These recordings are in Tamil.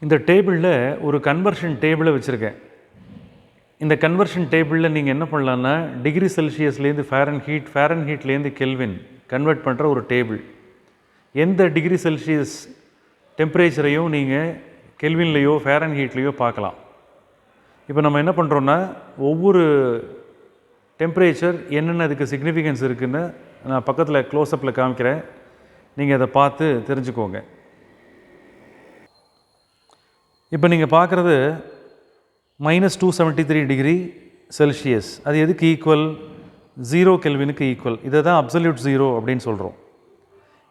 இந்த டேபிளில் ஒரு கன்வர்ஷன் டேபிளை வச்சுருக்கேன். இந்த கன்வர்ஷன் டேபிளில் நீங்கள் என்ன பண்ணலான்னா டிகிரி செல்சியஸ்லேருந்து ஃபேரன்ஹீட்லேருந்து கெல்வின் கன்வெர்ட் பண்ணுற ஒரு டேபிள். எந்த டிகிரி செல்சியஸ் டெம்பரேச்சரையும் நீங்கள் கெல்வின்லேயோ ஃபேரன்ஹீட்லேயோ பார்க்கலாம். இப்போ நம்ம என்ன பண்ணுறோன்னா ஒவ்வொரு டெம்பரேச்சர் என்னென்ன அதுக்கு சிக்னிஃபிகன்ஸ் இருக்குதுன்னு நான் பக்கத்தில் க்ளோஸ்அப்பில் காமிக்கிறேன். நீங்கள் அதை பார்த்து தெரிஞ்சுக்கோங்க. இப்போ நீங்கள் பார்க்குறது -273 டிகிரி செல்சியஸ். அது எதுக்கு ஈக்குவல்? 0 கெல்வினுக்கு ஈக்குவல். இதை தான் அப்சல்யூட் ஜீரோ அப்படின்னு சொல்கிறோம்.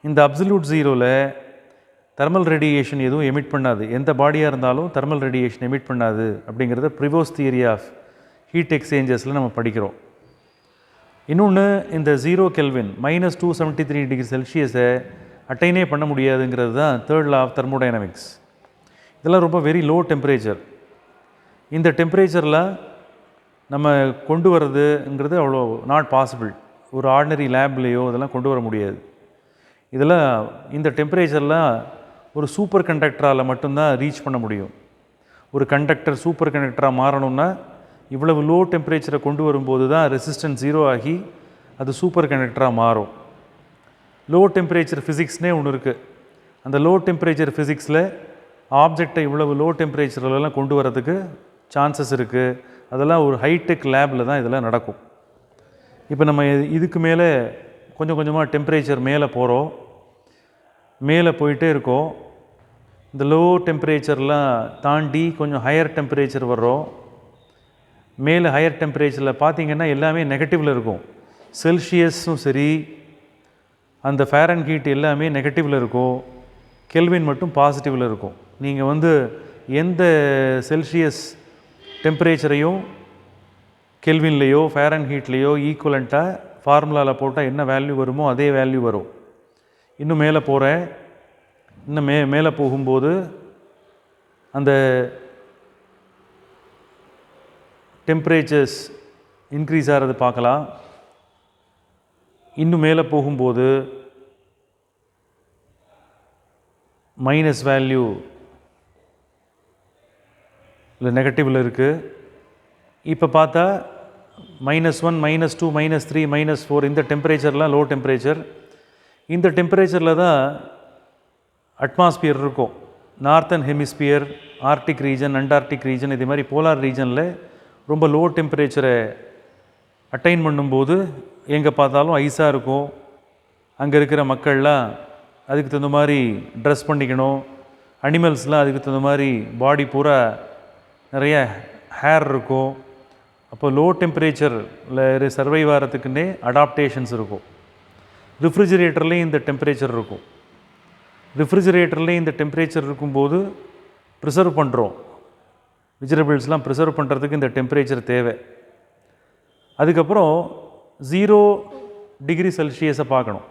இந்த அப்சல்யூட் ஜீரோவில் தெர்மல் ரேடியேஷன் எதுவும் எமிட் பண்ணாது. எந்த பாடியாக இருந்தாலும் தெர்மல் ரேடியேஷன் எமிட் பண்ணாது அப்படிங்கிறத ப்ரிவோஸ் தியரி ஆஃப் ஹீட் எக்ஸ்சேஞ்சஸில் நம்ம படிக்கிறோம். இன்னொன்று, இந்த 0 கெல்வின் -273 டிகிரி செல்சியஸை அட்டைனே பண்ண முடியாதுங்கிறது தான் தேர்ட் லா ஆஃப் தெர்மோடைனமிக்ஸ். இதெல்லாம் ரொம்ப வெரி லோ டெம்பரேச்சர். இந்த டெம்பரேச்சரில் நம்ம கொண்டு வர்றதுங்கிறது அவ்வளோ நாட் பாசிபிள். ஒரு ஆர்டினரி லேப்லேயோ இதெல்லாம் கொண்டு வர முடியாது. இதெல்லாம் இந்த டெம்பரேச்சர்லாம் ஒரு சூப்பர் கண்டக்டரால் மட்டும்தான் ரீச் பண்ண முடியும். ஒரு கண்டக்டர் சூப்பர் கண்டக்டராக மாறணும்னா இவ்வளவு லோ டெம்பரேச்சரை கொண்டு வரும்போது தான் ரெசிஸ்டன்ஸ் 0 ஆகி அது சூப்பர் கண்டக்டராக மாறும். லோ டெம்பரேச்சர் ஃபிசிக்ஸ்னே ஒன்று இருக்குது. அந்த லோ டெம்பரேச்சர் ஃபிசிக்ஸில் ஆப்ஜெக்டை இவ்வளவு லோ டெம்பரேச்சர்லாம் கொண்டு வரதுக்கு சான்சஸ் இருக்குது. அதெல்லாம் ஒரு ஹைடெக் லேபில் தான் இதெல்லாம் நடக்கும். இப்போ நம்ம இதுக்கு மேலே கொஞ்சம் கொஞ்சமாக டெம்பரேச்சர் மேலே போகிறோம். மேலே போயிட்டே இருக்கோம். இந்த லோ டெம்பரேச்சர்லாம் தாண்டி கொஞ்சம் ஹையர் டெம்பரேச்சர் வர்றோம். மேலே ஹையர் டெம்பரேச்சரில் பார்த்திங்கன்னா எல்லாமே நெகட்டிவில் இருக்கும். செல்சியஸும் சரி, அந்த ஃபேரன்ஹீட் எல்லாமே நெகட்டிவில் இருக்கும். கெல்வின் மட்டும் பாசிட்டிவில் இருக்கும். நீங்கள் எந்த செல்சியஸ் டெம்பரேச்சரையும் கெல்வின்லேயோ ஃபேரன்ஹீட்லேயோ ஈக்குவலண்ட்டாக ஃபார்முலாவில் போட்டால் என்ன வேல்யூ வருமோ அதே வேல்யூ வரும். இன்னும் மேலே போகிறேன். இன்னும் மேலே போகும்போது அந்த டெம்பரேச்சர்ஸ் இன்க்ரீஸ் ஆகிறது பார்க்கலாம். இன்னும் மேலே போகும்போது மைனஸ் வேல்யூ இல்லை நெகட்டிவில் இருக்குது. இப்போ பார்த்தா -1, -2, -3, -4 இந்த டெம்பரேச்சர்லாம் லோ டெம்பரேச்சர். இந்த டெம்பரேச்சரில் தான் அட்மாஸ்பியர் இருக்கும். Northern hemisphere, Arctic region, Antarctic region, இதே மாதிரி போலார் ரீஜனில் ரொம்ப லோ டெம்பரேச்சரை அட்டைன் பண்ணும்போது எங்கே பார்த்தாலும் ஐஸாக இருக்கும். அங்கே இருக்கிற மக்கள்லாம் அதுக்கு தகுந்த மாதிரி ட்ரெஸ் பண்ணிக்கணும். அனிமல்ஸ்லாம் அதுக்கு தகுந்த மாதிரி பாடி பூரா நிறைய ஹேர் இருக்கும். அப்போ லோ டெம்பரேச்சரில் சர்வைவ் ஆகிறதுக்குன்னே அடாப்டேஷன்ஸ் இருக்கும். ரிஃப்ரிஜிரேட்டர்லேயும் இந்த டெம்பரேச்சர் இருக்கும். ரிஃப்ரிஜிரேட்டர்லேயும் இந்த டெம்பரேச்சர் இருக்கும்போது ப்ரிசர்வ் பண்ணுறோம். வெஜிடபிள்ஸ்லாம் ப்ரிசர்வ் பண்ணுறதுக்கு இந்த டெம்பரேச்சர் தேவை. அதுக்கப்புறம் 0 டிகிரி செல்சியஸை பார்க்கணும்.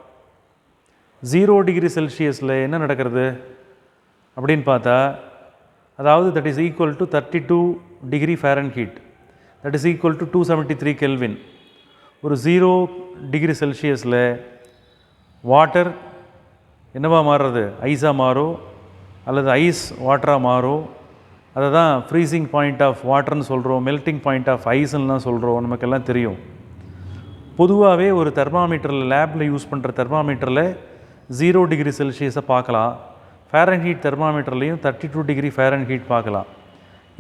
0 டிகிரி செல்சியஸில் என்ன நடக்கிறது அப்படின்னு பார்த்தா, அதாவது that is equal to 32 degree Fahrenheit, that is equal to 273 kelvin. ஒரு 0 டிகிரி செல்சியஸில் வாட்டர் என்னவா மாறுறது? ஐஸாக மாறும் அல்லது ஐஸ் வாட்டராக மாறும். அதை தான் ஃப்ரீசிங் பாயிண்ட் ஆஃப் வாட்டர்னு சொல்கிறோம், மெல்ட்டிங் பாயிண்ட் ஆஃப் ஐஸ்ன்னு சொல்கிறோம். நமக்கெல்லாம் தெரியும். பொதுவாகவே ஒரு தெர்மாமீட்டரில் லேபில் யூஸ் பண்ணுற தெர்மாமீட்டரில் 0 டிகிரி செல்சியஸை பார்க்கலாம். ஃபேரன்ஹீட் தெர்மாமீட்டர்லேயும் 32 டிகிரி ஃபேரன்ஹீட் பார்க்கலாம்.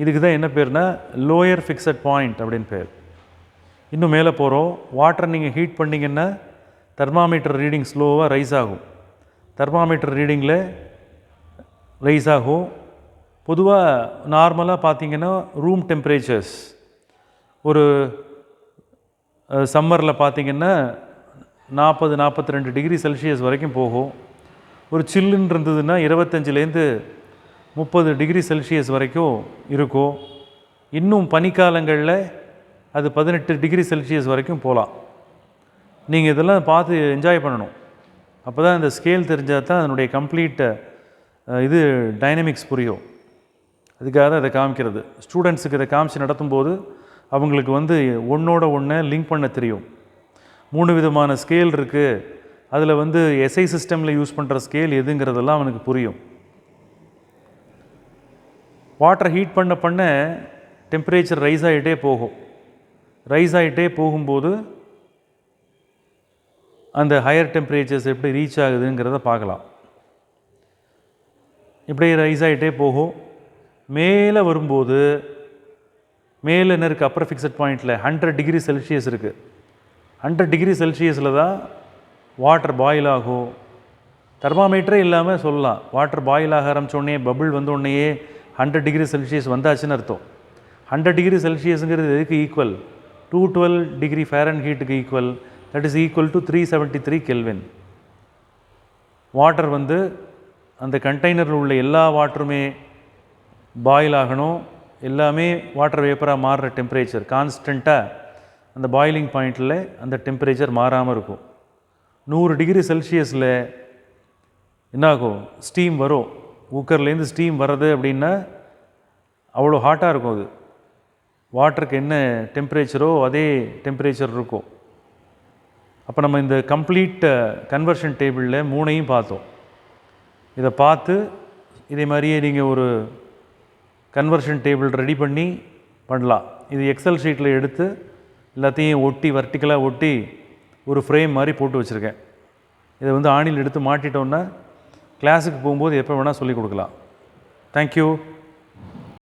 இதுக்கு தான் என்ன பேர்னா லோயர் ஃபிக்ஸட் பாயிண்ட் அப்படின்னு பேர். இன்னும் மேலே போகிறோம். வாட்டர் நீங்கள் ஹீட் பண்ணிங்கன்னா தெர்மாமீட்டர் ரீடிங் ஸ்லோவாக ரைஸ் ஆகும். தெர்மாமீட்டர் ரீடிங்கில் ரைஸ் ஆகும். பொதுவாக நார்மலாக பார்த்திங்கன்னா ரூம் டெம்பரேச்சர்ஸ் ஒரு சம்மரில் பார்த்திங்கன்னா 40-42 டிகிரி செல்சியஸ் வரைக்கும் போகும். ஒரு சில்லுன்னு இருந்ததுன்னா 25லேருந்து 30 டிகிரி செல்சியஸ் வரைக்கும் இருக்கும். இன்னும் பனிக்காலங்களில் அது 18 டிகிரி செல்சியஸ் வரைக்கும் போகலாம். நீங்கள் இதெல்லாம் பார்த்து என்ஜாய் பண்ணணும். அப்போ தான் இந்த ஸ்கேல் தெரிஞ்சால் தான் அதனுடைய கம்ப்ளீட் இது டைனமிக்ஸ் புரியும். அதுக்காக தான் இதை காமிக்கிறது. ஸ்டூடெண்ட்ஸுக்கு இதை காமிச்சு நடத்தும்போது அவங்களுக்கு ஒன்றோட ஒன்று லிங்க் பண்ண தெரியும். 3 விதமான ஸ்கேல் இருக்குது. அதில் எஸ்ஐ சிஸ்டமில் யூஸ் பண்ணுற ஸ்கேல் எதுங்கிறதெல்லாம் அவனுக்கு புரியும். வாட்டர் ஹீட் பண்ண பண்ண டெம்பரேச்சர் ரைஸ் ஆகிட்டே போகும். ரைஸ் ஆகிட்டே போகும்போது அந்த ஹையர் டெம்பரேச்சர்ஸ் எப்படி ரீச் ஆகுதுங்கிறத பார்க்கலாம். இப்படியே ரைஸ் ஆகிட்டே போகும். மேலே வரும்போது மேலே என்ன இருக்குது, அப்பர் ஃபிக்ஸட் பாயிண்டில் 100 டிகிரி செல்சியஸ் இருக்குது. 100 டிகிரி செல்சியஸில் தான் வாட்டர் பாயில் ஆகும். தெர்மாமீட்டரே இல்லாமல் சொல்லலாம். வாட்டர் பாயில் ஆக ஆரம்பித்தோடனே பபிள் வந்தோடனேயே 100 டிகிரி செல்சியஸ் வந்தாச்சுன்னு அர்த்தம். 100 டிகிரி செல்சியஸுங்கிறது எதுக்கு ஈக்குவல்? 212 டிகிரி ஃபாரன்ஹீட்டுக்கு equal. That is equal to 373 kelvin. Water வந்து அந்த கண்டெய்னரில் உள்ள எல்லா வாட்டருமே பாயில் ஆகணும். எல்லாமே வாட்டர் வேப்பராக மாறுற டெம்பரேச்சர் கான்ஸ்டண்ட்டாக அந்த பாயிலிங் பாயிண்டில் அந்த டெம்பரேச்சர் மாறாமல் இருக்கும். 100 டிகிரி செல்சியஸில் என்னாகும், ஸ்டீம் வரும். குக்கர்லேருந்து ஸ்டீம் வர்றது அப்படின்னா அவ்வளோ ஹாட்டாக இருக்கும். அது வாட்டருக்கு என்ன டெம்பரேச்சரோ அதே டெம்பரேச்சர் இருக்கும். அப்போ நம்ம இந்த கம்ப்ளீட் கன்வர்ஷன் டேபிளில் 3ஐயும் பார்த்தோம். இதை பார்த்து இதே மாதிரியே நீங்கள் ஒரு கன்வர்ஷன் டேபிள் ரெடி பண்ணலாம். இது எக்ஸல் ஷீட்டில் எடுத்து எல்லாத்தையும் ஒட்டி வர்டிக்கலாக ஒட்டி ஒரு ஃப்ரேம் மாதிரி போட்டு வச்சுருக்கேன். இதை வந்து ஆணியில் எடுத்து மாட்டிட்டோன்னா கிளாஸுக்கு போகும்போது எப்போ வேணால் சொல்லிக் கொடுக்கலாம். தேங்க்யூ.